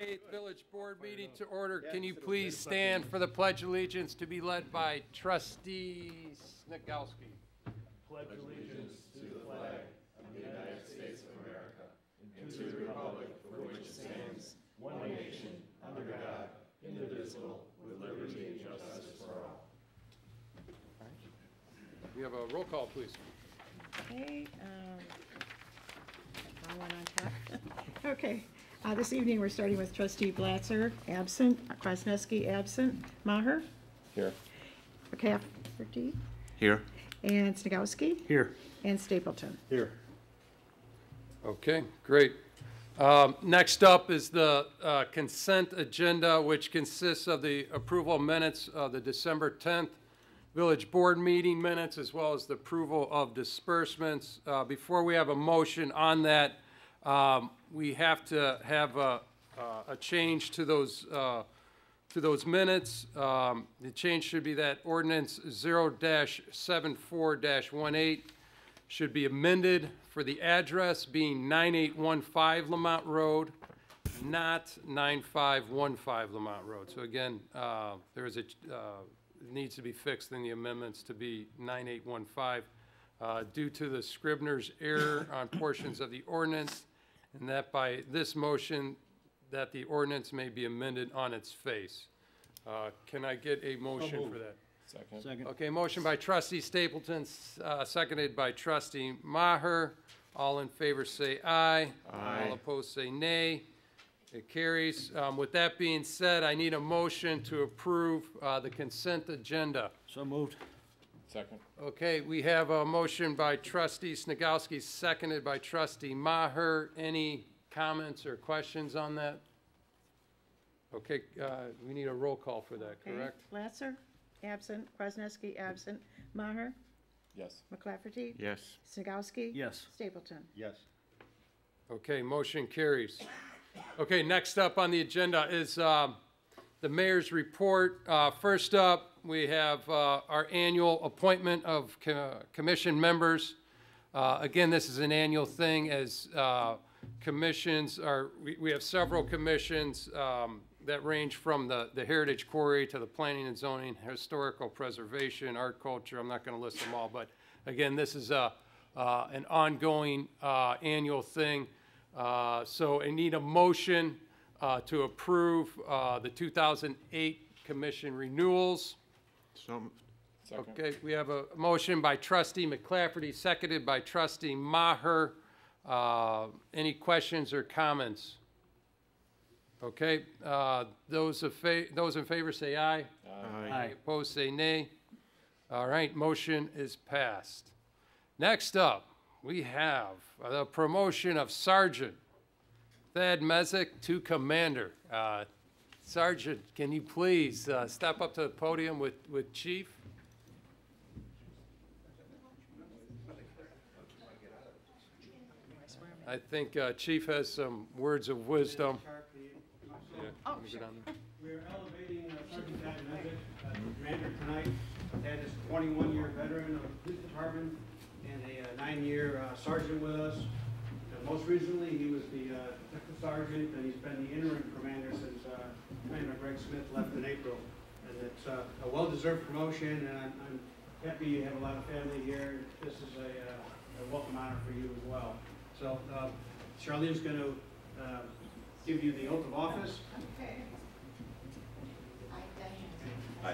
8th Village Board meeting to order. Can you please stand for the Pledge of Allegiance to be led by Trustee Snikowski? Pledge allegiance to the flag of the United States of America and to the republic for which it stands, one nation, under God, indivisible, with liberty and justice for all. We have a roll call, please. Okay, one on top. Okay, this evening we're starting with Trustee Blatzer, absent, Kwasniewski, absent, Maher, Here. McCafferty, Here. and Snagowski, Here. and Stapleton. Here. Okay, great. Next up is the consent agenda, which consists of the approval of minutes of the December 10th Village Board meeting minutes, as well as the approval of disbursements. Before we have a motion on that, we have to have a change to those minutes. The change should be that ordinance 0-74-18 should be amended for the address being 9815 Lamont Road, not 9515 Lamont Road. So again, there is it needs to be fixed in the amendments to be 9815 due to the Scribner's error on portions of the ordinance, and that by this motion that the ordinance may be amended on its face. Can I get a motion for that? Second. Okay, motion by Trustee Stapleton, seconded by Trustee Maher. All in favor say aye. Aye. All opposed say nay. It carries. With that being said, I need a motion to approve the consent agenda. So moved. Second. Okay, we have a motion by Trustee Snagowski, seconded by Trustee Maher. Any comments or questions on that? Okay, we need a roll call for that, Okay, correct? Blatzer, absent, Kwasniewski, absent, Maher, Yes. McClafferty, Yes. Snagowski, Yes. Stapleton. Yes. Okay, motion carries. Okay, next up on the agenda is the mayor's report. First up, we have our annual appointment of commission members. Again, this is an annual thing as commissions are, we have several commissions that range from the Heritage Quarry to the Planning and Zoning, Historical Preservation, Art Culture. I'm not going to list them all, but again, this is an ongoing annual thing. So I need a motion to approve the 2008 commission renewals. Second. Okay, we have a motion by Trustee McClafferty, seconded by Trustee Maher. Any questions or comments? Okay, those in favor say aye. Aye. Opposed say nay. All right, motion is passed. Next up, we have the promotion of Sergeant Thad Mezek to Commander. Sergeant, can you please step up to the podium with Chief? I think Chief has some words of wisdom. Oh, sure. We're elevating Sergeant Thad Mezek to Commander tonight. Thad is a 21-year veteran of the police department and a 9-year sergeant with us. Most recently, he was the detective sergeant, and he's been the interim commander since Commander Greg Smith left in April. And it's a well-deserved promotion, and I'm happy you have a lot of family here. This is a welcome honor for you as well. So Charlene's going to give you the oath of office. Okay. I,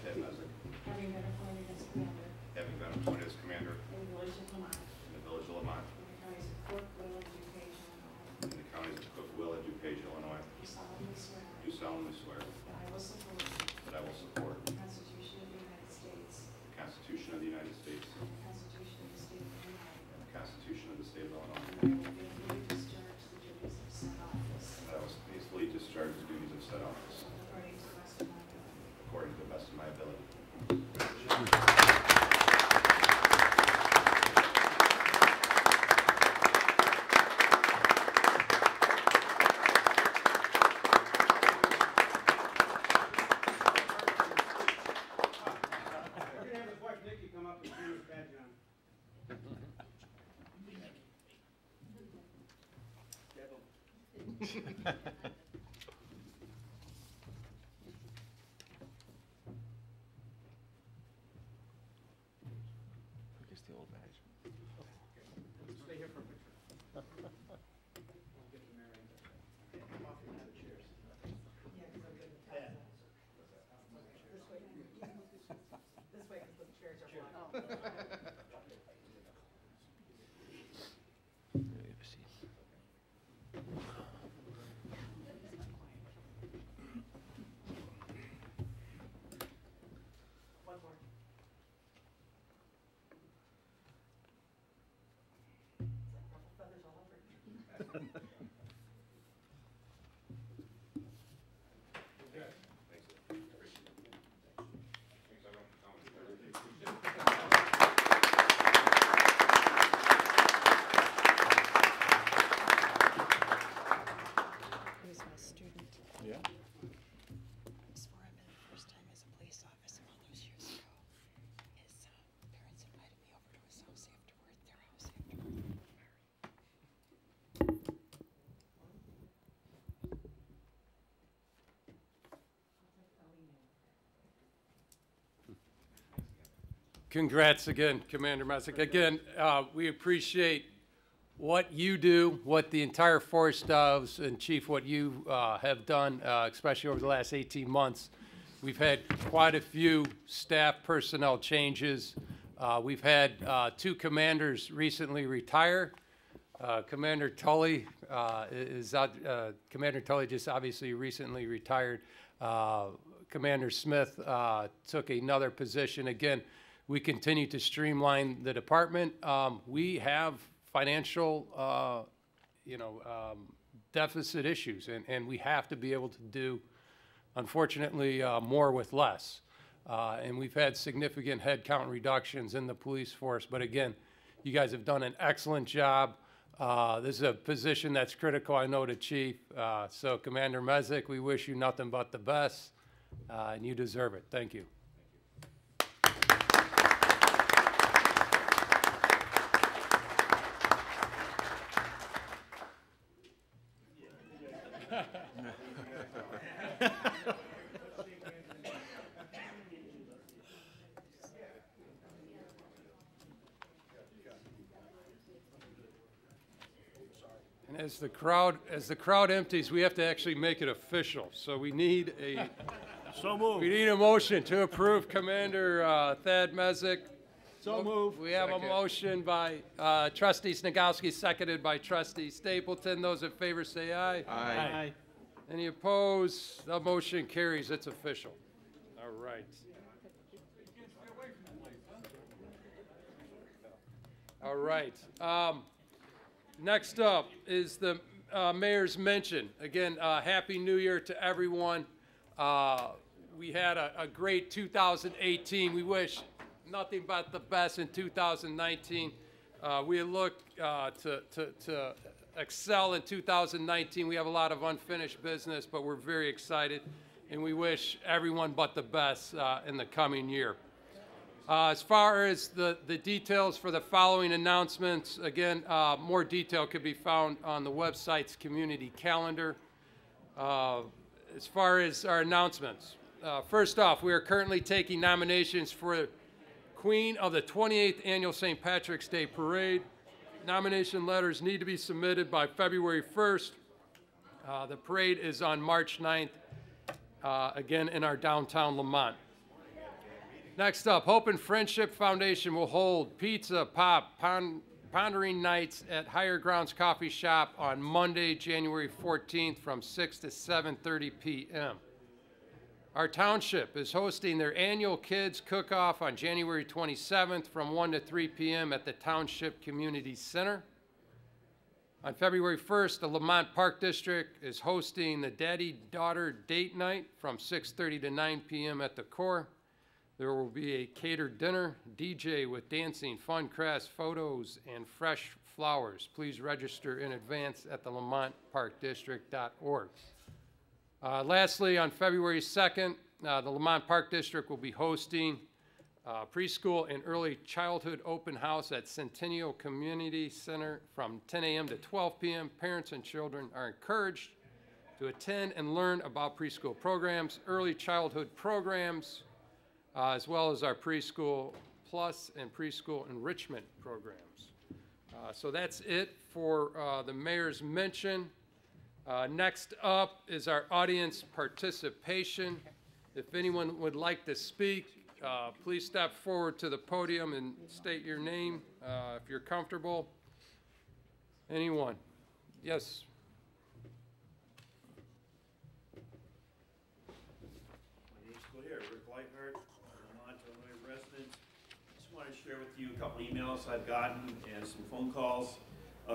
Thad Mezek, Having been appointed as commander having been appointed as commander in the village of Lamont, in the village of Lamont, in the counties of Cook, Will, and DuPage, Illinois, in the counties of Cook, Will, and DuPage, Illinois, do solemnly swear do solemnly swear that I will support that I will support the Constitution of the United States the Constitution of the United States and the Constitution of the State of Illinois, and the Constitution of the State of Illinois, and that I will faithfully discharge the duties of said office and that I will faithfully discharge the duties of said office according to the best of my ability. according to the best of my ability. We're going to have his wife Nikki come up and see his badge on. Stay here for a picture. We'll get the mayor in there. Come off your chairs. This way, because the chairs are blocked. One more. Ruffle feathers all over. He was my student. Yeah. I swore I met him the first time as a police officer all those years ago. His parents invited me over to his house afterward, their house afterward. Congrats again, Commander Messick. Again, we appreciate what you do, what the entire force does, and Chief, what you have done, especially over the last 18 months. We've had quite a few staff personnel changes. We've had 2 commanders recently retire. Commander Tully Commander Tully just obviously recently retired. Commander Smith took another position. Again, we continue to streamline the department. We have financial, deficit issues, and we have to be able to do, unfortunately, more with less. And we've had significant headcount reductions in the police force. But again, you guys have done an excellent job. This is a position that's critical, I know, to Chief. So Commander Messick, we wish you nothing but the best, and you deserve it. Thank you. And as the crowd empties, we have to actually make it official. So we need a motion to approve Commander Thad Messick. So moved. We have a motion by Trustee Snagowski, seconded by Trustee Stapleton. Those in favor say aye. Aye. Any opposed? The motion carries. It's official. All right. All right. Next up is the mayor's mention. Again, Happy New Year to everyone. We had a great 2018. We wish nothing but the best in 2019. We look to excel in 2019. We have a lot of unfinished business, but we're very excited, and we wish everyone but the best in the coming year. As far as the details for the following announcements, again, more detail could be found on the website's community calendar. As far as our announcements, first off, we are currently taking nominations for Queen of the 28th Annual St. Patrick's Day Parade. Nomination letters need to be submitted by February 1st. The parade is on March 9th, again in our downtown Lamont. Next up, Hope and Friendship Foundation will hold pizza, pop, pondering nights at Higher Grounds Coffee Shop on Monday, January 14th from 6 to 7:30 p.m. Our township is hosting their annual Kids Cook-Off on January 27th from 1 to 3 p.m. at the Township Community Center. On February 1st, the Lamont Park District is hosting the Daddy-Daughter Date Night from 6:30 to 9 p.m. at the Core. There will be a catered dinner, DJ with dancing, fun crafts, photos, and fresh flowers. Please register in advance at the lamontparkdistrict.org. Lastly, on February 2nd, the Lamont Park District will be hosting preschool and early childhood open house at Centennial Community Center from 10 a.m. to 12 p.m. Parents and children are encouraged to attend and learn about preschool programs, early childhood programs, as well as our preschool Plus and preschool enrichment programs. So that's it for the mayor's mention. Next up is our audience participation. If anyone would like to speak, please step forward to the podium and state your name if you're comfortable. Anyone? Yes. My name's still here, Rick Lightheart, Lamont, Illinois resident. Just want to share with you a couple emails I've gotten and some phone calls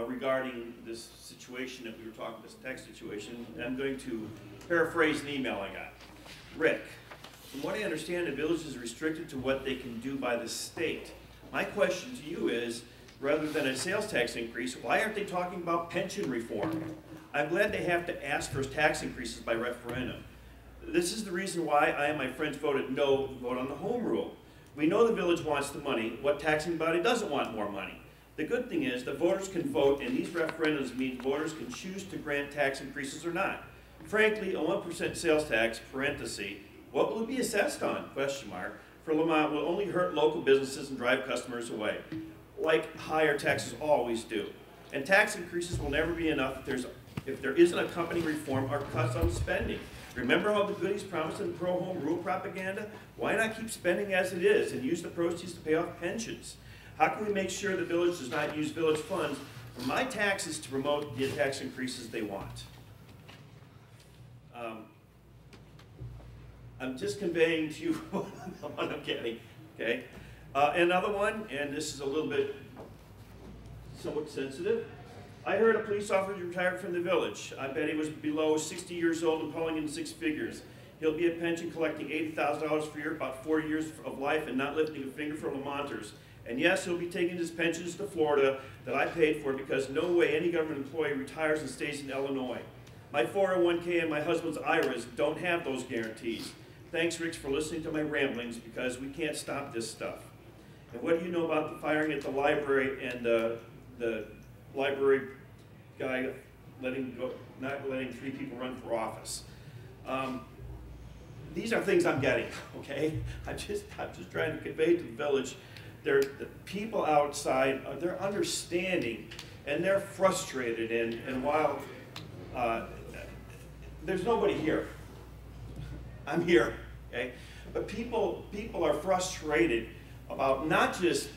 regarding this situation that we were talking, this text situation. And I'm going to paraphrase an email I got. Rick, from what I understand, the village is restricted to what they can do by the state. My question to you is, rather than a sales tax increase, why aren't they talking about pension reform? I'm glad they have to ask for tax increases by referendum. This is the reason why I and my friends voted no, vote on the home rule. We know the village wants the money. What taxing body doesn't want more money? The good thing is the voters can vote, and these referendums mean voters can choose to grant tax increases or not. Frankly, a 1% sales tax, parenthesis, what will it be assessed on, question mark, for Lamont will only hurt local businesses and drive customers away, like higher taxes always do. And tax increases will never be enough if there isn't accompanying reform or cuts on spending. Remember how the goodies promised in pro-home rule propaganda? Why not keep spending as it is and use the proceeds to pay off pensions? How can we make sure the village does not use village funds from my taxes to promote the tax increases they want? I'm just conveying to you what I'm getting, okay? Another one, and this is a little bit somewhat sensitive. I heard a police officer retired from the village. I bet he was below 60 years old and pulling in 6 figures. He'll be at pension collecting $80,000 per year, about 4 years of life, and not lifting a finger for Lamonters. And yes, he'll be taking his pensions to Florida that I paid for because no way any government employee retires and stays in Illinois. My 401k and my husband's IRAs don't have those guarantees. Thanks, Rich, for listening to my ramblings because we can't stop this stuff. And what do you know about the firing at the library and the library guy not letting 3 people run for office? These are things I'm getting, okay? I'm just trying to convey to the village. The people outside, they're understanding and they're frustrated. And while there's nobody here, I'm here, okay? But people are frustrated about not just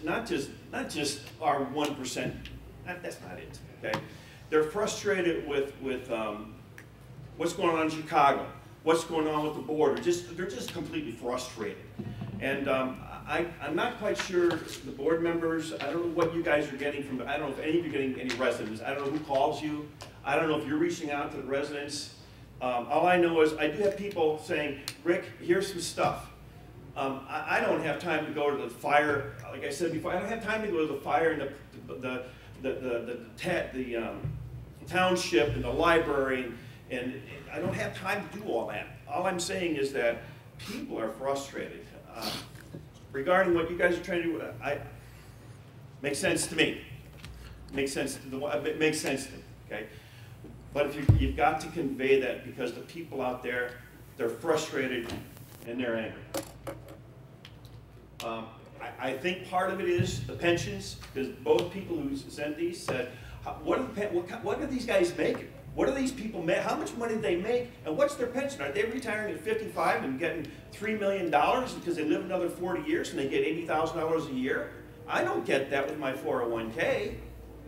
our 1%. That's not it, okay? They're frustrated with what's going on in Chicago, what's going on with the border. They're just completely frustrated. And I'm not quite sure the board members, I don't know what you guys are getting from, I don't know if any of you are getting any residents. I don't know who calls you. I don't know if you're reaching out to the residents. All I know is I do have people saying, Rick, here's some stuff. I don't have time to go to the fire. Like I said before, I don't have time to go to the fire and the township and the library, and I don't have time to do all that. All I'm saying is that people are frustrated. Regarding what you guys are trying to do, makes sense to me. Makes sense to it makes sense to me, okay? But if you've got to convey that because the people out there, they're frustrated and they're angry. I think part of it is the pensions, because both people who sent these said, what are these guys making? What do these people make? How much money do they make? And what's their pension? Are they retiring at 55 and getting $3 million because they live another 40 years and they get $80,000 a year? I don't get that with my 401k.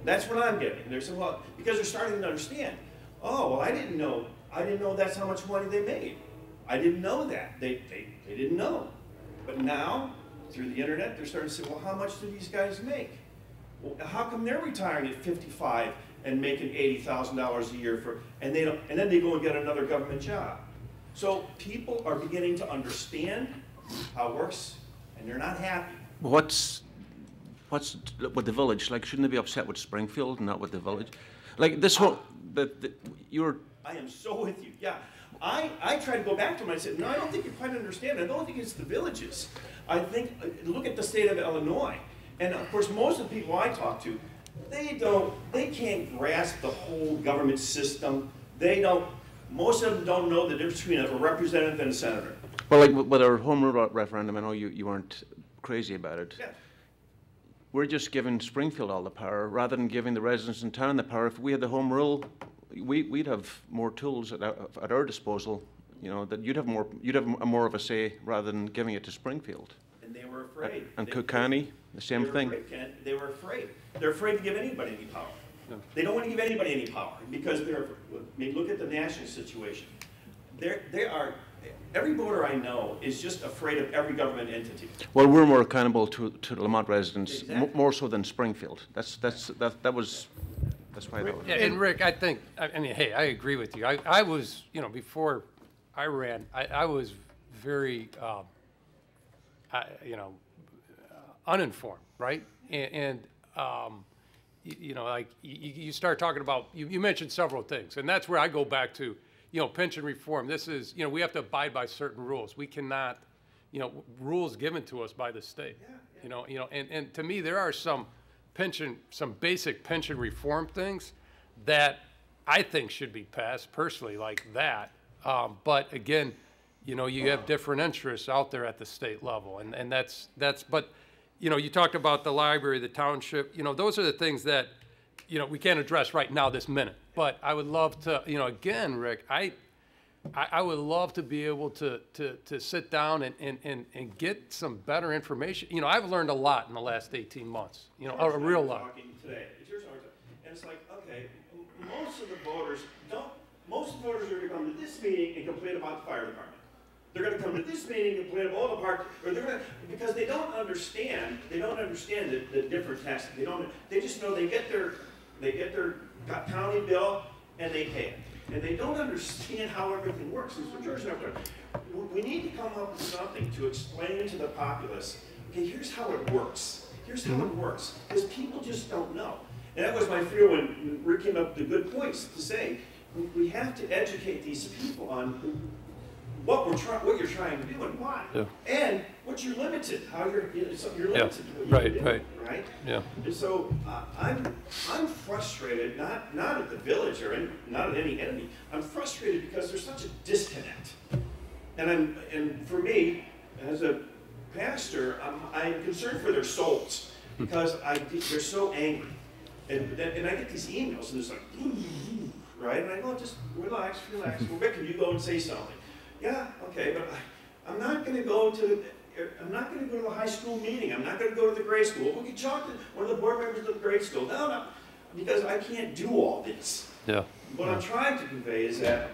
That's what I'm getting. They're saying, well, because they're starting to understand. Oh, well, I didn't know that's how much money they made. I didn't know that. They didn't know. But now, through the internet, they're starting to say, well, how much do these guys make? Well, how come they're retiring at 55 and making $80,000 a year and then they go and get another government job? So people are beginning to understand how it works, and they're not happy. What's with the village? Like, shouldn't they be upset with Springfield and not with the village? Like this whole, I am so with you. Yeah, I try to go back to them. I said, no, I don't think you quite understand. I don't think it's the villages. I think look at the state of Illinois, and of course most of the people I talk to, they can't grasp the whole government system. Most of them don't know the difference between a representative and a senator. Well, like with our home rule referendum, I know you weren't crazy about it. Yeah. We're just giving Springfield all the power rather than giving the residents in town the power. If we had the home rule, we'd have more tools at our disposal. You know, that you'd have more of a say rather than giving it to Springfield. And they were afraid. And They- Cook County, the same they were thing. afraid, Ken. They were afraid. They're afraid to give anybody any power. Yeah. They don't want to give anybody any power because they're, I mean, look at the national situation. Every voter I know is just afraid of every government entity. Well, we're more accountable to the Lamont residents, Exactly. more so than Springfield. That's why that was. Yeah, and Rick, I think, I mean, hey, I agree with you. I was, you know, before I ran, I was very, uninformed, right? And you know, like, you start talking about, you mentioned several things, and that's where I go back to, you know, pension reform. This is, you know, we have to abide by certain rules. We cannot, you know, rules given to us by the state. You know, and to me, there are some basic pension reform things that I think should be passed personally, like that. But again, you know, you have different interests out there at the state level, and that's, but, you know, you talked about the library, the township, you know, those are the things that, you know, we can't address right now this minute. But I would love to, you know, again, Rick, I would love to be able to sit down and get some better information. You know, I've learned a lot in the last 18 months, you know, a real lot. Talking today. It's yours, and it's like, okay, most of the voters are going to come to this meeting and complain about the fire department. They're going to come to this meeting and complain about the park, or they're going to, because they don't understand the different taxes. They just know they get their county bill and they pay it. And they don't understand how everything works. And so George and I were talking, we need to come up with something to explain to the populace, okay, here's how it works. Here's how it works. Because people just don't know. And that was my fear when Rick came up with the good points to say, we have to educate these people on what you're trying to do and why. Yeah. And what you're limited, how you're limited to what you Right, can do, right. Yeah. And so I'm frustrated, not at the village or not at any enemy. I'm frustrated because there's such a disconnect. And for me, as a pastor, I'm concerned for their souls because they're so angry. And I get these emails and it's like, right? And I go, just relax. Well, Rick, can you go and say something? Yeah, okay, but I'm not going to go to the high school meeting. I'm not going to go to the grade school. We can talk to one of the board members of the grade school. No, because I can't do all this. Yeah. What I'm trying to convey is that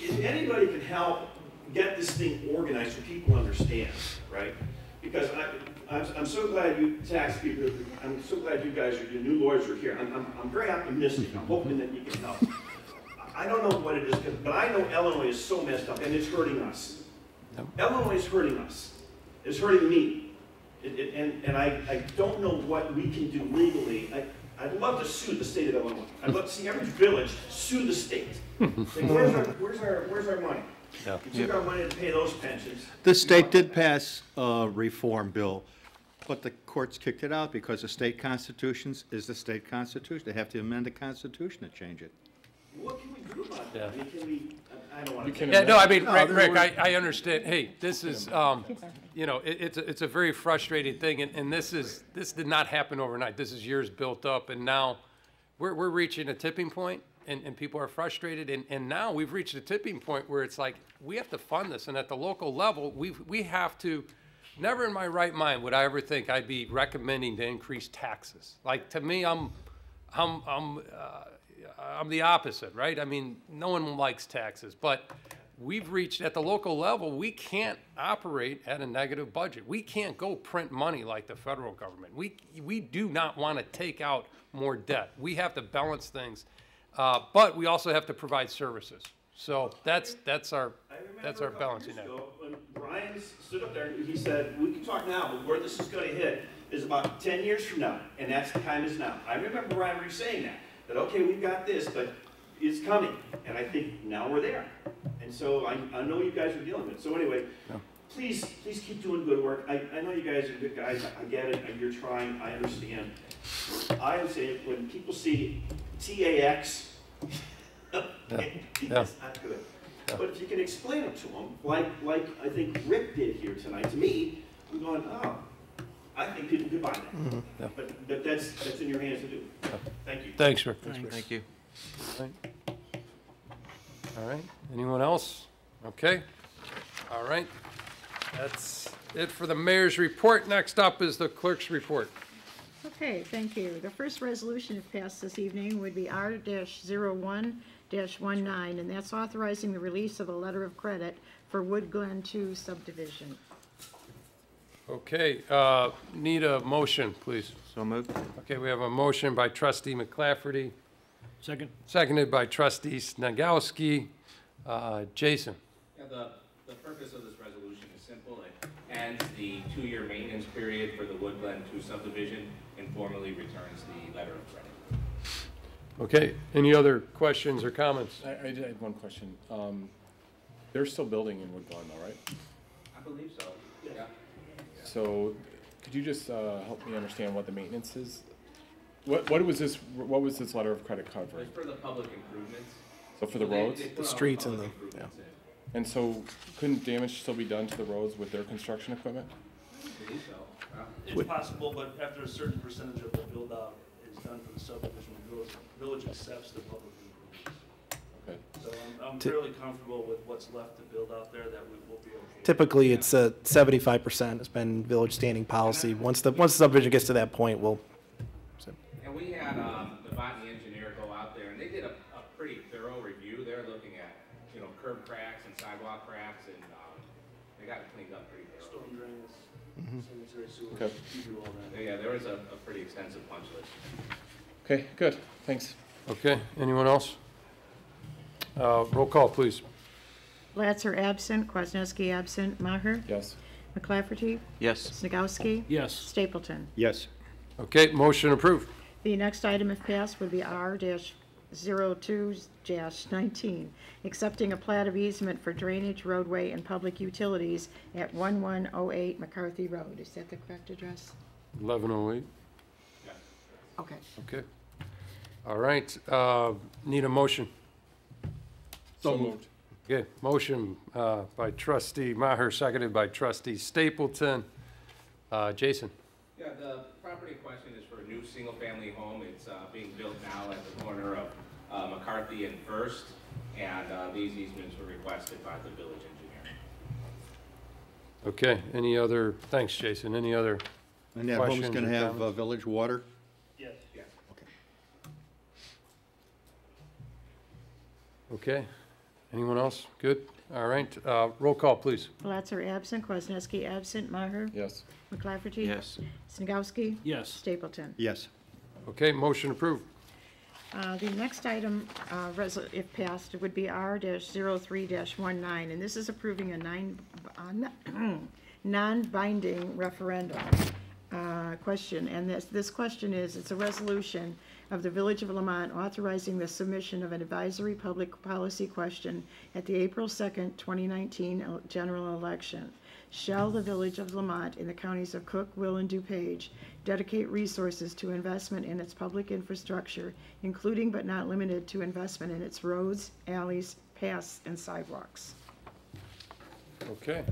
if anybody can help get this thing organized so people understand, right? Because I'm so glad you tax people. I'm so glad you guys, your new lawyers are here. I'm very optimistic. I'm hoping that you can help. I don't know what it is, but I know Illinois is so messed up, and it's hurting us. Yep. Illinois is hurting us. It's hurting me. And I don't know what we can do legally. I'd love to sue the state of Illinois. I'd love to see every village sue the state. Say, where's our money? Yeah. You took our money to pay those pensions. The state did pass a reform bill, but the courts kicked it out because the state constitution is the state constitution. They have to amend the constitution to change it. What can we do about that? Yeah. I mean, can we, I don't want to. Yeah, no, I mean, Rick, I understand. Hey, this is, you know, it's a very frustrating thing, and this did not happen overnight. This is years built up, and now we're reaching a tipping point, and people are frustrated, and now we've reached a tipping point where it's like, we have to fund this, and at the local level, we have to, never in my right mind would I ever think I'd be recommending to increase taxes. Like, to me, I'm the opposite, right? I mean, no one likes taxes, but we've reached, at the local level, we can't operate at a negative budget. We can't go print money like the federal government. We do not want to take out more debt. We have to balance things, but we also have to provide services. So that's our balancing act. When Brian stood up there and he said, we can talk now, but where this is going to hit is about 10 years from now, and that's the time is now. I remember Brian Reeve saying that okay, we've got this, but it's coming, and I think now we're there. And so I know you guys are dealing with it. So anyway, please keep doing good work. I know you guys are good guys. I get it. You're trying. I understand. I would say when people see TAX, it's not good. But if you can explain it to them, like I think Rick did here tonight, to me, we're going, oh, I think people could buy that. But that's in your hands to do. Thank you. Thanks, sir. Thank you. All right, anyone else? Okay, all right. That's it for the mayor's report. Next up is the clerk's report. Okay, thank you. The first resolution, if passed this evening, would be R-01-19, and that's authorizing the release of a letter of credit for Wood Glen 2 subdivision. Okay, need a motion, please. So moved. Okay, we have a motion by trustee McClafferty, Second. seconded by trustee Snagowski. Jason? Yeah, the purpose of this resolution is simple. It ends the 2-year maintenance period for the Wood Glen 2 subdivision and formally returns the letter of credit. Okay, any other questions or comments? I did have one question. They're still building in Wood Glen though, right? I believe so, yeah. So could you just help me understand what the maintenance is? What was this letter of credit covering? It's for the public improvements. So for the They- roads? they put all streets and public the- improvements in. And so couldn't damage still be done to the roads with their construction equipment? I believe so. It's possible, but after a certain percentage of the build-out is done for the subdivision, the village accepts the public improvements. Okay. So I'm fairly comfortable with what's left to build out there, that we will be okay. Typically, it's 75% has been village standing policy. Once the subdivision gets to that point, we'll. And we had the botany engineer go out there, and they did a pretty thorough review. They're looking at, you know, curb cracks and sidewalk cracks, and they got it cleaned up pretty thoroughly. Storm drains, sanitary sewer, Okay. you do all that. Yeah, there was a pretty extensive punch list. Okay, good, thanks. Okay, anyone else? Roll call, please. Latzer absent, Kwasniewski absent, Maher, Yes. McClafferty, Yes. Snagowski, Yes. Stapleton. Yes. Okay, motion approved. The next item, if passed, would be R-02-19, accepting a plat of easement for drainage, roadway, and public utilities at 1108 McCarthy Road. Is that the correct address? 11:08, Okay. okay. All right, need a motion. So moved. Okay, motion by trustee Maher, seconded by trustee Stapleton. Jason? Yeah, the property in question is for a new single-family home. It's being built now at the corner of McCarthy and First, and these easements were requested by the village engineer. Okay, any other, thanks, Jason. Any other? And that home's Questions gonna or have comments? village water? Yes. Yes. Okay, anyone else? Good, all right, roll call, please. Latzer absent, Kwasniewski absent, Maher, Yes. McClafferty. Yes. Snagowski, Yes. Stapleton. Yes. Okay, motion approved. The next item, if passed, would be R-03-19, and this is approving a non-binding referendum question. And this question is, it's a resolution of the Village of Lamont authorizing the submission of an advisory public policy question at the April 2nd, 2019 general election. Shall the Village of Lamont in the counties of Cook, Will, and DuPage dedicate resources to investment in its public infrastructure, including but not limited to investment in its roads, alleys, paths, and sidewalks? Okay.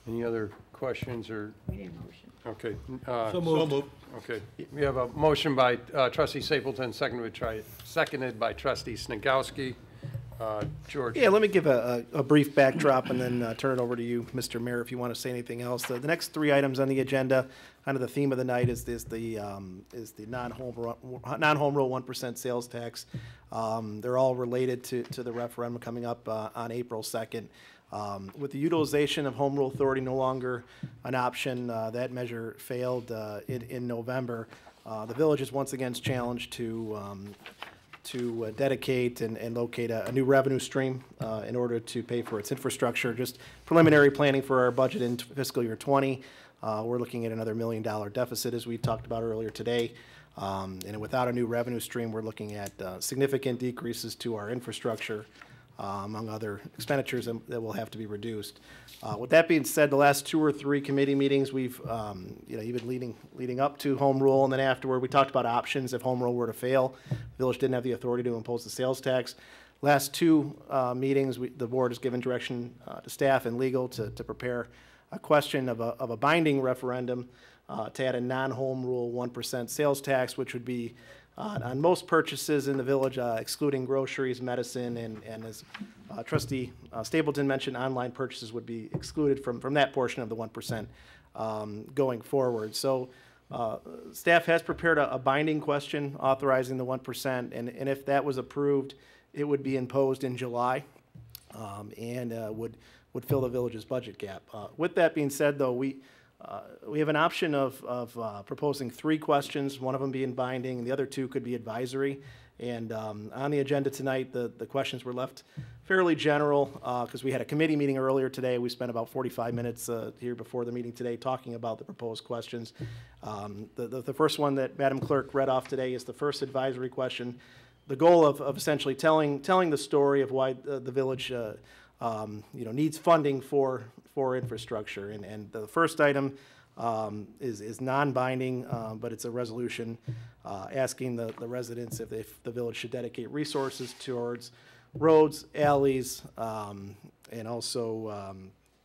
Any other questions or, We need a motion. okay. So moved. Okay, we have a motion by trustee Stapleton, seconded by trustee Snagowski. George? Yeah, let me give a brief backdrop and then turn it over to you, Mr. Mayor, if you want to say anything else. The next 3 items on the agenda, kind of the theme of the night is the non-home rule 1% sales tax. They're all related to the referendum coming up on April 2nd. With the utilization of Home Rule Authority no longer an option, that measure failed in November. The village is once again challenged to dedicate and locate a new revenue stream in order to pay for its infrastructure. Just preliminary planning for our budget in fiscal year 20. We're looking at another $1 million deficit, as we talked about earlier today. And without a new revenue stream, we're looking at significant decreases to our infrastructure, among other expenditures that will have to be reduced. With that being said, the last 2 or 3 committee meetings, we've, even leading up to home rule, and then afterward, we talked about options if home rule were to fail. The village didn't have the authority to impose the sales tax. Last two meetings, the board has given direction to staff and legal to prepare a question of a binding referendum to add a non-home rule 1% sales tax, which would be on most purchases in the village, excluding groceries, medicine, and as Trustee Stapleton mentioned, online purchases would be excluded from that portion of the 1% going forward. So staff has prepared a binding question authorizing the 1%, and if that was approved, it would be imposed in July and would fill the village's budget gap. With that being said, though, we have an option of proposing 3 questions, one of them being binding, and the other 2 could be advisory. And on the agenda tonight, the questions were left fairly general because we had a committee meeting earlier today. We spent about 45 minutes here before the meeting today talking about the proposed questions. The first one that Madam Clerk read off today is the first advisory question. The goal of essentially telling the story of why the village needs funding for infrastructure. And the first item is non-binding, but it's a resolution asking the residents if the village should dedicate resources towards roads, alleys, and also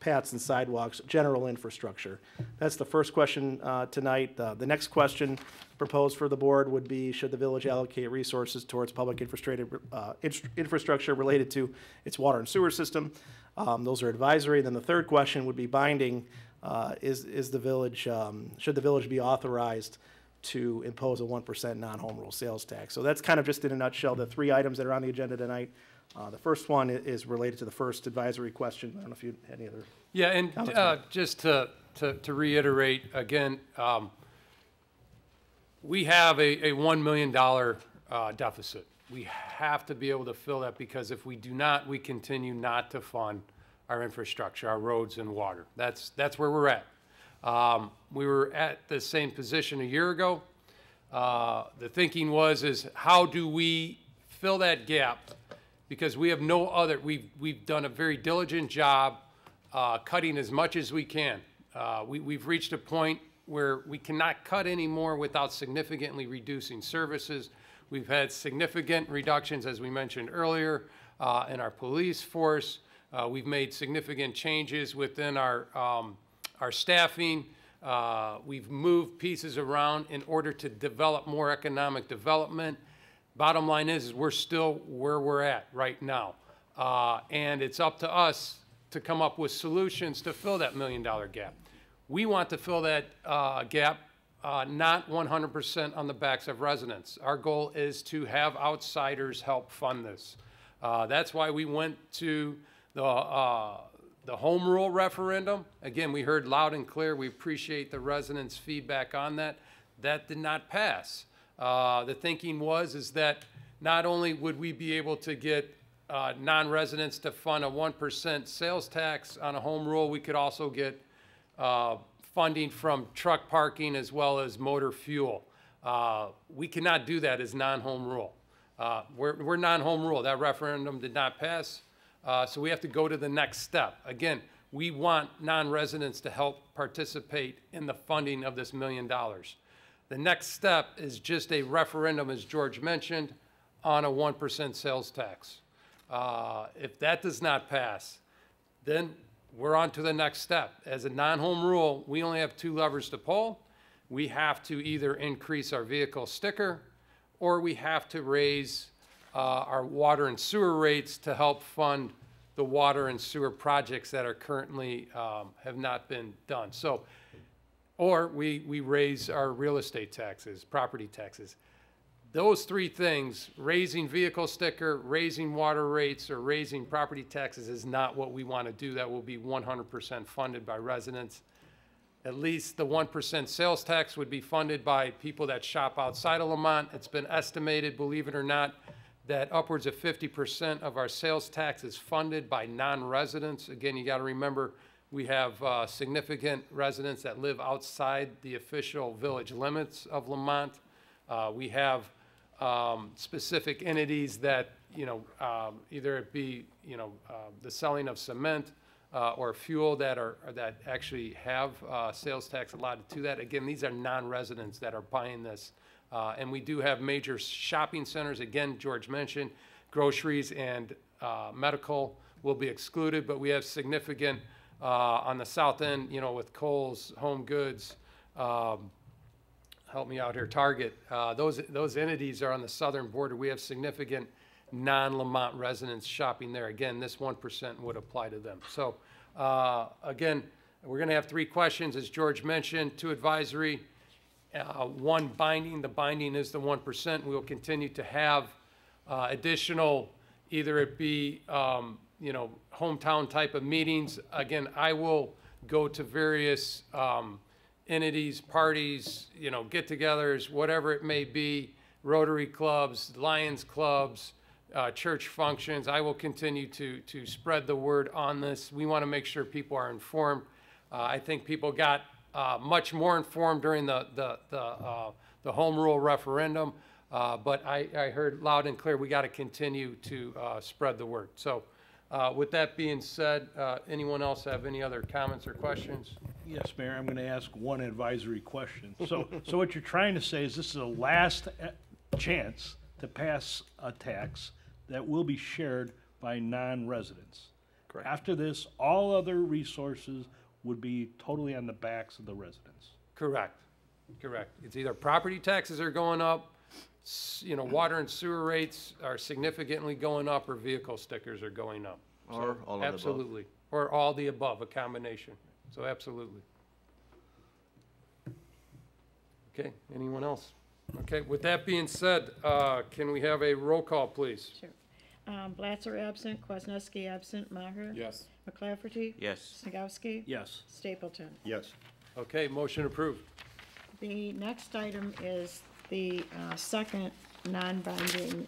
paths and sidewalks, general infrastructure. That's the first question tonight. The next question proposed for the board would be, should the village allocate resources towards public infrastructure related to its water and sewer system? Those are advisory. Then the third question would be binding. Should the village be authorized to impose a 1% non-home rule sales tax? So that's kind of just in a nutshell the 3 items that are on the agenda tonight. The first one is related to the first advisory question. I don't know if you had any other. Yeah, and just to reiterate again, we have a $1 million deficit. We have to be able to fill that, because if we do not, we continue not to fund our infrastructure, our roads and water. That's where we're at. We were at the same position a year ago. The thinking is how do we fill that gap? Because we have no other, we've done a very diligent job cutting as much as we can. We've reached a point where we cannot cut anymore without significantly reducing services. We've had significant reductions, as we mentioned earlier, in our police force. We've made significant changes within our staffing. We've moved pieces around in order to develop more economic development. Bottom line is we're still where we're at right now. And it's up to us to come up with solutions to fill that $1 million gap. We want to fill that gap not 100% on the backs of residents. Our goal is to have outsiders help fund this. That's why we went to the home rule referendum. Again, we heard loud and clear. We appreciate the residents' feedback on that. That did not pass. The thinking is that not only would we be able to get non-residents to fund a 1% sales tax on a home rule, we could also get funding from truck parking as well as motor fuel. We cannot do that as non-home rule. We're non-home rule. That referendum did not pass, so we have to go to the next step. Again, we want non-residents to help participate in the funding of this $1 million. The next step is just a referendum, as George mentioned, on a 1% sales tax. If that does not pass, then we're on to the next step. As a non-home rule, we only have 2 levers to pull. We have to either increase our vehicle sticker, or we have to raise our water and sewer rates to help fund the water and sewer projects that are currently have not been done. So, or we raise our real estate taxes, property taxes. Those 3 things, raising vehicle sticker, raising water rates, or raising property taxes, is not what we want to do. That will be 100% funded by residents. At least the 1% sales tax would be funded by people that shop outside of Lamont. It's been estimated, believe it or not, that upwards of 50% of our sales tax is funded by non-residents. Again, you got to remember, we have significant residents that live outside the official village limits of Lamont. We have specific entities that, either it be, the selling of cement or fuel that actually have sales tax allotted to that. Again, these are non-residents that are buying this. And we do have major shopping centers. Again, George mentioned, groceries and medical will be excluded, but we have significant, on the south end, you know, with Kohl's, Home Goods, help me out here, Target, those entities are on the southern border. We have significant non-Lamont residents shopping there. Again, this 1% would apply to them. So, again, we're gonna have 3 questions, as George mentioned, 2 advisory, 1 binding. The binding is the 1%. We will continue to have additional, either it be, you know, hometown type of meetings. Again, I will go to various entities, parties, you know, get-togethers, whatever it may be, Rotary clubs, Lions clubs, church functions. I will continue to spread the word on this. We want to make sure people are informed. I think people got much more informed during the home rule referendum, but I heard loud and clear we got to continue to spread the word. So with that being said, anyone else have any other comments or questions? Yes, Mayor, I'm going to ask one advisory question. So what you're trying to say is this is a last chance to pass a tax that will be shared by non-residents. Correct. After this, all other resources would be totally on the backs of the residents. Correct, correct. It's either property taxes are going up, you know, water and sewer rates are significantly going up, or vehicle stickers are going up. Or all of the above. Absolutely, or all the above, a combination. So absolutely. Okay, anyone else? Okay, with that being said, can we have a roll call, please? Sure. Blatzer absent, Kwasniewski absent, Maher? Yes. McClafferty? Yes. Snagowski? Yes. Stapleton? Yes. Okay, motion approved. The next item is the second non-binding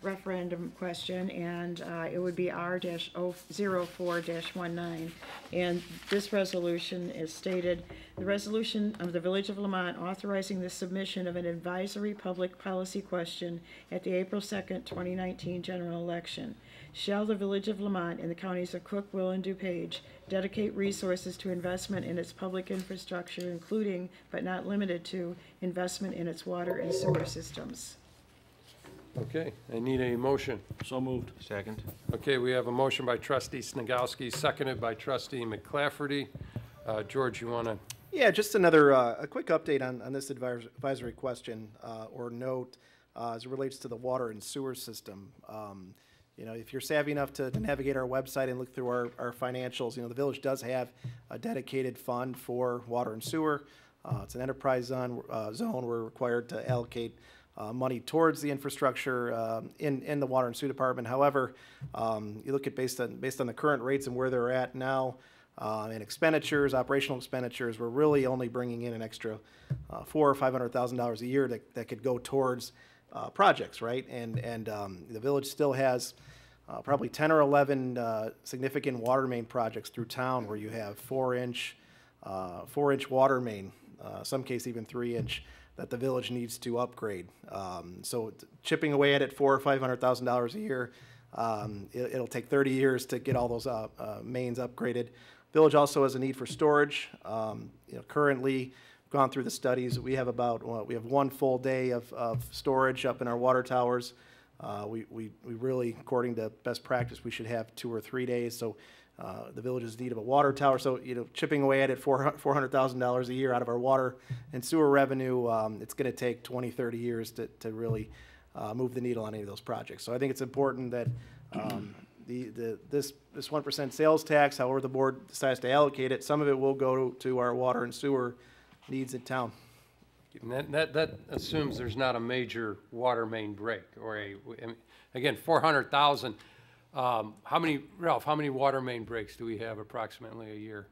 referendum question, and it would be R-04-19. And this resolution is stated, the resolution of the Village of Lamont authorizing the submission of an advisory public policy question at the April 2nd, 2019 general election. Shall the Village of Lamont and the counties of Cook, Will, and DuPage dedicate resources to investment in its public infrastructure, including, but not limited to, investment in its water and sewer systems? Okay, I need a motion. So moved. Second. Okay, we have a motion by trustee Snagowski, seconded by trustee McClafferty. George, you want to? Yeah, just another, a quick update on this advisory question or note as it relates to the water and sewer system. You know, if you're savvy enough to navigate our website and look through our financials, you know, the village does have a dedicated fund for water and sewer. It's an enterprise zone. We're required to allocate money towards the infrastructure in the water and sewer department. However, you look at based on the current rates and where they're at now, and expenditures, operational expenditures, we're really only bringing in an extra $400,000 or $500,000 a year that could go towards projects, right? And the village still has probably 10 or 11 significant water main projects through town where you have 4-inch water main, some case even 3-inch, that the village needs to upgrade. So chipping away at it $400,000 or $500,000 a year, it'll take 30 years to get all those mains upgraded. Village also has a need for storage. You know, currently, gone through the studies, we have we have 1 full day of storage up in our water towers. We really, according to best practice, we should have 2 or 3 days. So the village is in need of a water tower. So, you know, chipping away at it $400,000 a year out of our water and sewer revenue, it's going to take 20, 30 years to really move the needle on any of those projects. So I think it's important that this 1% sales tax, however the board decides to allocate it, some of it will go to our water and sewer needs in town. And that assumes there's not a major water main break or again, 400,000. Ralph, how many water main breaks do we have approximately a year?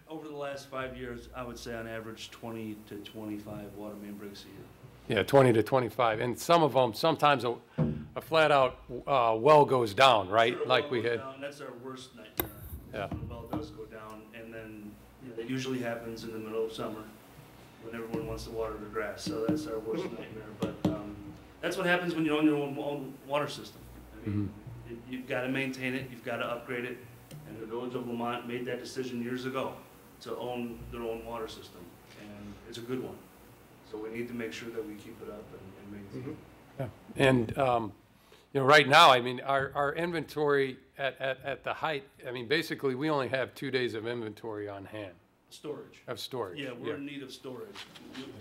Over the last 5 years, I would say on average 20 to 25 water main breaks a year. Yeah, 20 to 25. And some of them, sometimes a flat out well goes down, right? Sure, like we had. down, that's our worst nightmare. Yeah. When the well does go down, and then that usually happens in the middle of summer when everyone wants to water their grass. So that's our worst nightmare. But that's what happens when you own your own water system. I mean, you've got to maintain it, you've got to upgrade it, and the Village of Lamont made that decision years ago to own their own water system, and it's a good one. So we need to make sure that we keep it up and maintain. And, you know, right now, I mean, our inventory at the height, I mean, basically, we only have 2 days of inventory on hand, Storage. of storage. Yeah, we're in need of storage.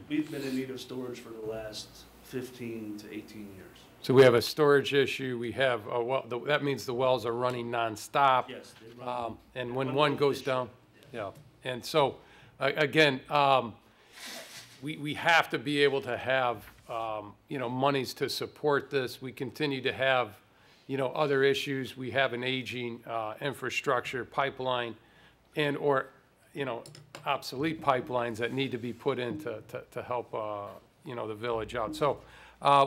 We've been in need of storage for the last 15 to 18 years. So we have a storage issue, we have, well, that means the wells are running nonstop. Yes, they run. And when one goes down, yeah. And so, again, we have to be able to have, you know, monies to support this. We continue to have, you know, other issues. We have an aging infrastructure pipeline and/or, you know, obsolete pipelines that need to be put in to help, you know, the village out. So,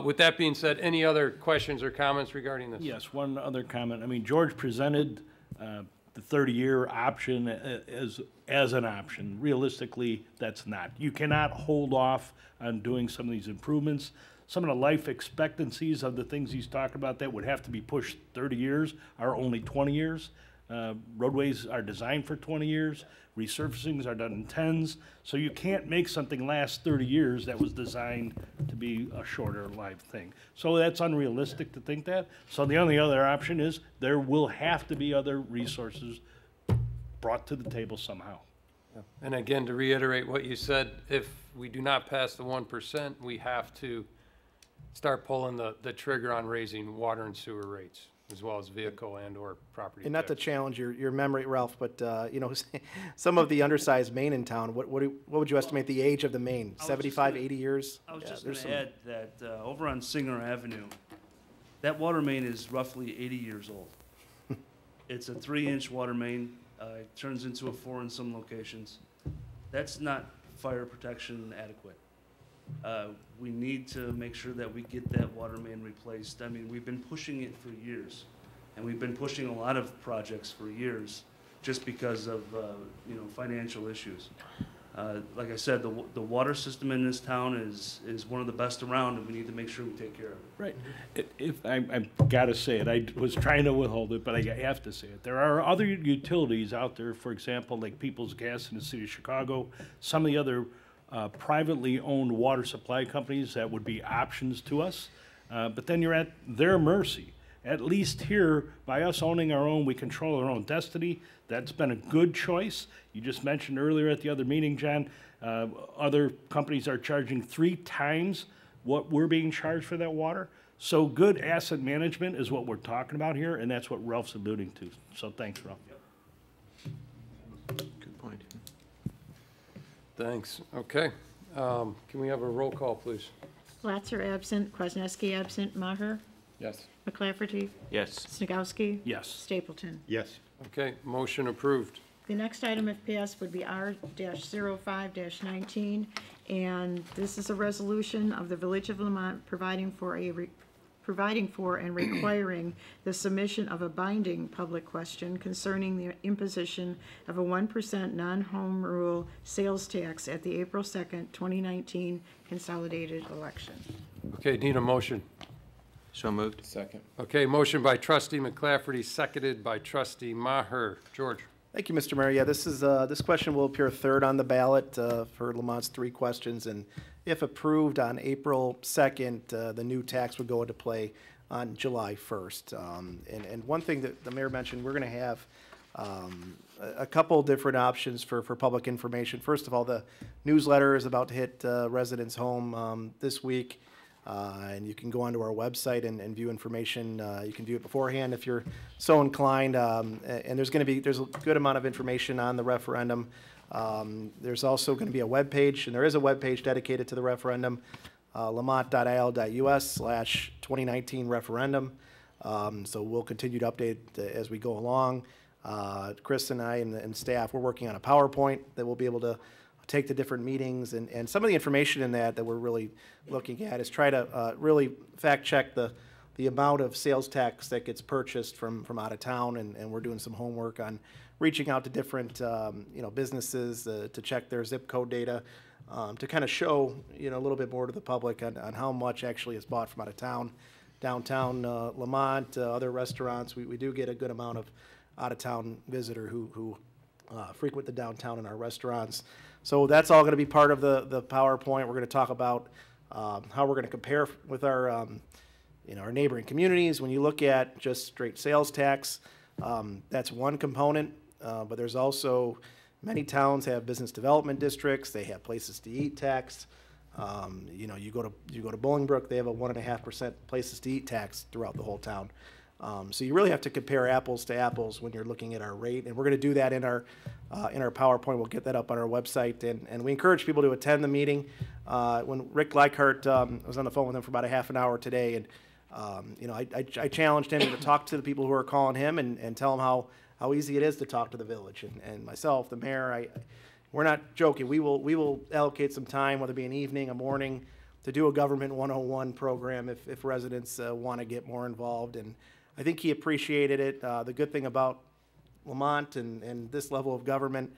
with that being said, any other questions or comments regarding this? Yes, one other comment. I mean, George presented the 30-year option as an option. Realistically, that's not. You cannot hold off on doing some of these improvements. Some of the life expectancies of the things he's talking about that would have to be pushed 30 years are only 20 years. Roadways are designed for 20 years. Resurfacings are done in 10s. So you can't make something last 30 years that was designed to be a shorter life thing. So that's unrealistic to think that. So the only other option is there will have to be other resources brought to the table somehow. And again, to reiterate what you said, if we do not pass the 1%, we have to start pulling the trigger on raising water and sewer rates, as well as vehicle and/or property And not to tax. challenge your memory, Ralph, but, you know, some of the undersized main in town, what would you estimate the age of the main? I was just 75, gonna- 80 years? I was Yeah, just there's gonna add that, over on Singer Avenue, that water main is roughly 80 years old. It's a 3-inch water main, it turns into a 4 in some locations. That's not fire protection adequate. We need to make sure that we get that water main replaced. I mean, we've been pushing it for years, and we've been pushing a lot of projects for years, just because of, you know, financial issues. Like I said, the water system in this town is one of the best around, and we need to make sure we take care of it. Right. If I've got to say it, I was trying to withhold it, but I have to say it. There are other utilities out there, for example, like Peoples Gas in the city of Chicago, some of the other privately owned water supply companies that would be options to us. But then you're at their mercy. At least here, by us owning our own, we control our own destiny. That's been a good choice. You just mentioned earlier at the other meeting, John, other companies are charging 3 times what we're being charged for that water. So good asset management is what we're talking about here, and that's what Ralph's alluding to. So thanks, Ralph. Good point. Thanks. Okay. Can we have a roll call, please? Latzer absent, Kwasniewski absent, Maher, Yes. McClafferty, Yes. Snagowski, Yes. Stapleton. Yes. Okay, motion approved. The next item, if passed, would be R-05-19, and this is a resolution of the Village of Lamont providing for and requiring the submission of a binding public question concerning the imposition of a 1% non-home rule sales tax at the April 2nd, 2019 consolidated election. Okay, need a motion. So moved. Second. Okay, motion by trustee McClafferty, seconded by trustee Maher. George? Thank you, Mr. Mayor. Yeah, this question will appear third on the ballot for Lamont's 3 questions, and if approved on April 2nd, the new tax would go into play on July 1st. And one thing that the mayor mentioned, we're going to have a couple different options for public information. First of all, the newsletter is about to hit residents' home this week. And you can go onto our website and view information. You can view it beforehand if you're so inclined. And there's a good amount of information on the referendum. There's also going to be a web page, and there is a web page dedicated to the referendum, lamont.il.us/2019 referendum. So we'll continue to update as we go along. Chris and I and staff, we're working on a PowerPoint that we'll be able to take the different meetings, and some of the information in that we're really looking at is try to really fact check the amount of sales tax that gets purchased from out of town, and we're doing some homework on reaching out to different businesses to check their zip code data, to kind of show a little bit more to the public on how much actually is bought from out of town. Downtown Lamont, other restaurants, we do get a good amount of out of town visitor who frequent the downtown and our restaurants. So that's all going to be part of the PowerPoint. We're going to talk about how we're going to compare with our our neighboring communities. When you look at just straight sales tax, that's one component, but there's also many towns have business development districts. They have places to eat tax. You go to Bolingbrook, they have a 1.5% places to eat tax throughout the whole town. So you really have to compare apples to apples when you're looking at our rate, and we're going to do that in our PowerPoint. We'll get that up on our website, and we encourage people to attend the meeting. When Rick Leichhardt, I was on the phone with him for about a half an hour today, and I challenged him to talk to the people who are calling him and tell them how easy it is to talk to the village. And myself, the mayor, we're not joking. We will allocate some time, whether it be an evening, a morning, to do a Government 101 program if residents want to get more involved. And I think he appreciated it. The good thing about Lamont and this level of government,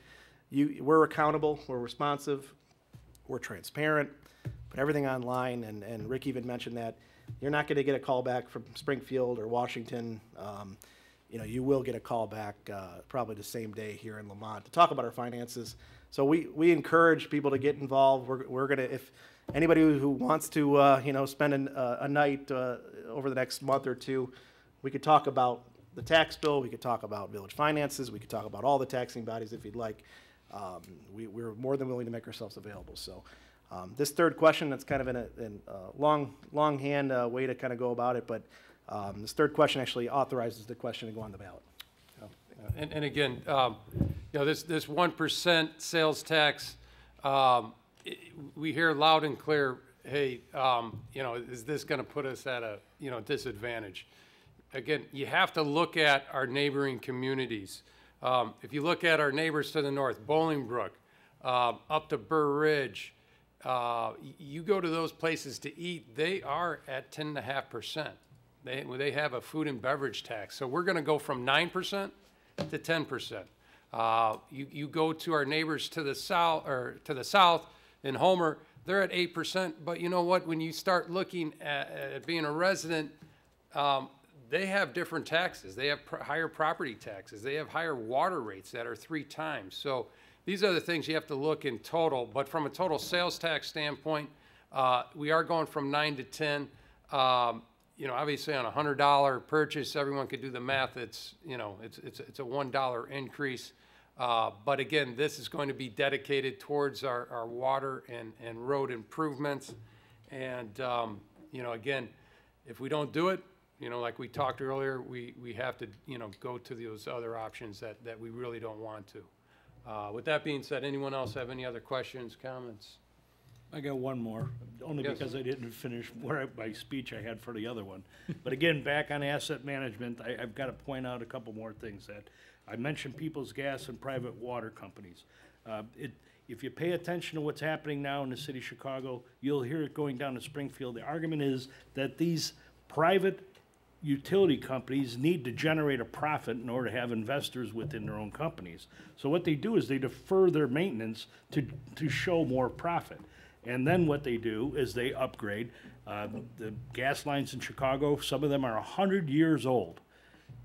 we're accountable, we're responsive, we're transparent, put everything online, and Rick even mentioned that. You're not going to get a call back from Springfield or Washington. You will get a call back probably the same day here in Lamont to talk about our finances. So we encourage people to get involved. We're going to, if anybody who wants to, spend a night over the next month or two, we could talk about the tax bill, we could talk about village finances, we could talk about all the taxing bodies if you'd like. We're more than willing to make ourselves available. So this third question, that's kind of in a longhand way to kind of go about it, but this third question actually authorizes the question to go on the ballot. And again, this 1% sales tax, we hear loud and clear, hey, is this going to put us at a, disadvantage? Again, you have to look at our neighboring communities. If you look at our neighbors to the north, Bolingbrook, up to Burr Ridge, you go to those places to eat, they are at 10.5%. They have a food and beverage tax. So we're going to go from 9% to 10%. You go to our neighbors to the south in Homer, they're at 8%. But you know what? When you start looking at being a resident, they have different taxes. They have higher property taxes. They have higher water rates that are 3 times. So these are the things you have to look in total. But from a total sales tax standpoint, we are going from 9 to 10. Obviously on a $100 purchase, everyone could do the math. It's a $1 increase. But again, this is going to be dedicated towards our water and road improvements. And, again, if we don't do it, like we talked earlier, we have to, go to those other options that we really don't want to. With that being said, anyone else have any other questions, comments? I got one more, only Yes. because I didn't finish my speech I had for the other one. But again, back on asset management, I've got to point out a couple more things that I mentioned: People's Gas and private water companies. If you pay attention to what's happening now in the city of Chicago, you'll hear it going down to Springfield. The argument is that these private utility companies need to generate a profit in order to have investors within their own companies. So what they do is they defer their maintenance to show more profit. And then what they do is they upgrade. The gas lines in Chicago, some of them are 100 years old.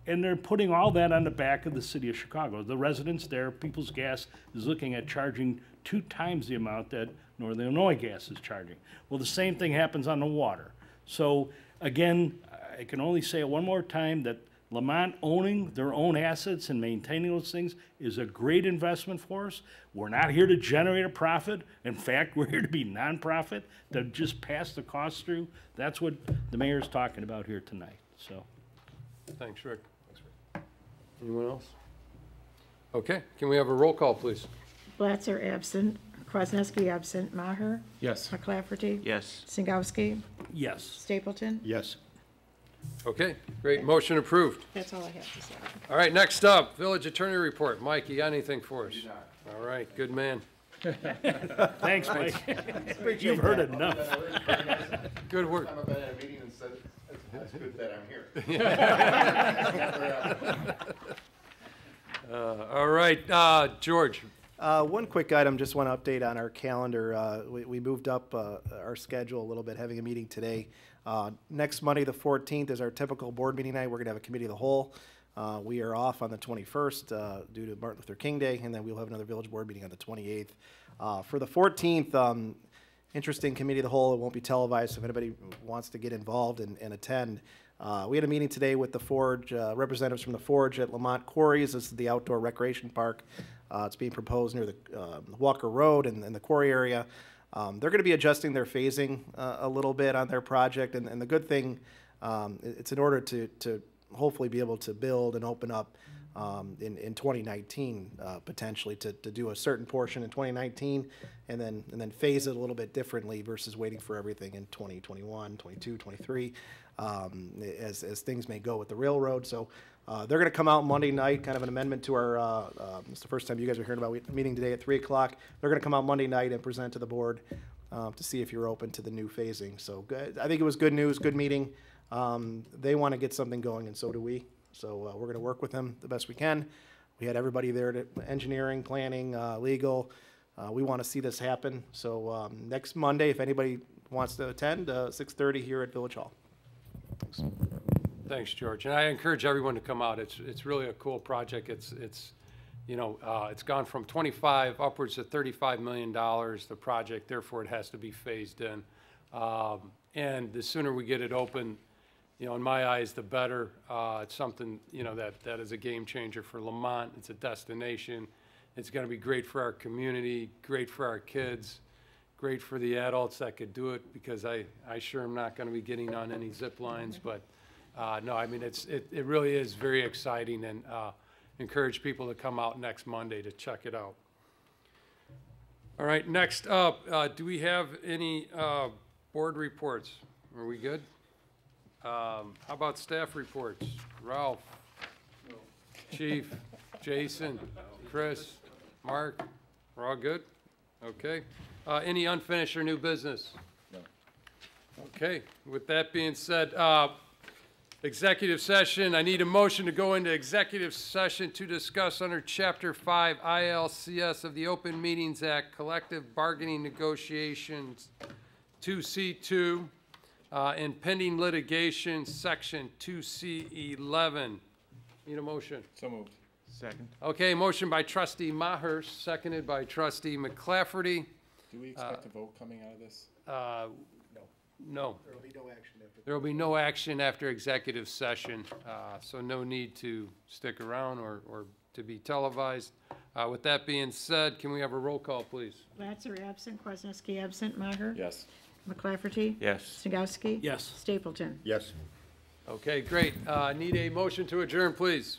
And they're putting all that on the back of the city of Chicago. The residents there, People's Gas is looking at charging 2 times the amount that Northern Illinois Gas is charging. Well, the same thing happens on the water. So again, I can only say it one more time that Lamont owning their own assets and maintaining those things is a great investment for us. We're not here to generate a profit. In fact, we're here to be nonprofit, to just pass the costs through. That's what the mayor's talking about here tonight, so. Thanks, Rick. Anyone else? Okay, can we have a roll call, please? Blatzer absent, Kwasniewski absent, Maher, Yes. McClafferty, Yes. Singowski, Yes. Stapleton. Yes. Okay, great, motion approved. That's all I have to say. All right, next up, village attorney report. Mike, you got anything for us? All right, good man. Thanks, Mike. You've heard enough. Good work. I've been at a meeting and said, it's good that I'm here. All right, George. One quick item, just want to update on our calendar. We moved up our schedule a little bit, having a meeting today. Next Monday, the 14th, is our typical board meeting night. We're going to have a committee of the whole. We are off on the 21st due to Martin Luther King Day, and then we'll have another village board meeting on the 28th. For the 14th, interesting committee of the whole. It won't be televised, so if anybody wants to get involved and attend. We had a meeting today with the Forge, representatives from the Forge at Lamont Quarries. This is the outdoor recreation park. It's being proposed near the Walker Road and the quarry area. They're going to be adjusting their phasing a little bit on their project, and the good thing, it's in order to hopefully be able to build and open up in 2019 potentially to do a certain portion in 2019 and then phase it a little bit differently versus waiting for everything in 2021, 22, 23 as things may go with the railroad. So they're going to come out Monday night, kind of an amendment to our, it's the first time you guys are hearing about the meeting today at 3 o'clock. They're going to come out Monday night and present to the board to see if you're open to the new phasing. So good. I think it was good news, good meeting. They want to get something going, and so do we. So we're going to work with them the best we can. We had everybody there, to engineering, planning, legal. We want to see this happen. So next Monday, if anybody wants to attend, 6:30 here at Village Hall. Thanks. Thanks, George. And I encourage everyone to come out. It's really a cool project. It's you know, it's gone from 25 upwards to $35 million, the project. Therefore, it has to be phased in. And the sooner we get it open, you know, in my eyes, the better. It's something, you know, that is a game changer for Lamont. It's a destination. It's going to be great for our community, great for our kids, great for the adults that could do it, because I sure am not going to be getting on any zip lines. But no, I mean, it really is very exciting, and encourage people to come out next Monday to check it out. All right, next up, do we have any board reports? Are we good? How about staff reports? Ralph? No. Chief? Jason? Chris? Mark? We're all good? Okay. Any unfinished or new business? No. Okay. With that being said, executive session. I need a motion to go into executive session to discuss under Chapter 5 ILCS of the Open Meetings Act, collective bargaining negotiations, 2C2. And pending litigation, section 2C11. Need a motion? So moved. Second. Okay, motion by trustee Maher, seconded by trustee McClafferty. Do we expect a vote coming out of this? No. There will be no action after. There will be no action after executive session, so no need to stick around or to be televised. With that being said, can we have a roll call, please? Latzer absent, Kwasniewski absent, Maher? Yes. McClafferty? Yes. Snagowski? Yes. Stapleton? Yes. Okay, great. Need a motion to adjourn, please.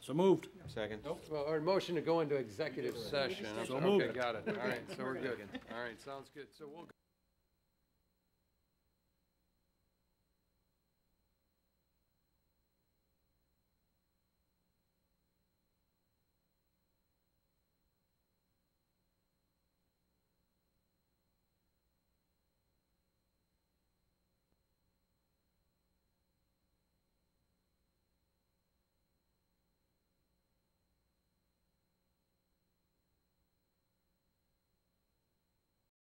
So moved. Second. Well, or a motion to go into executive session. So Okay, moved. got it. All right, so we're good. All right, sounds good. So we'll go.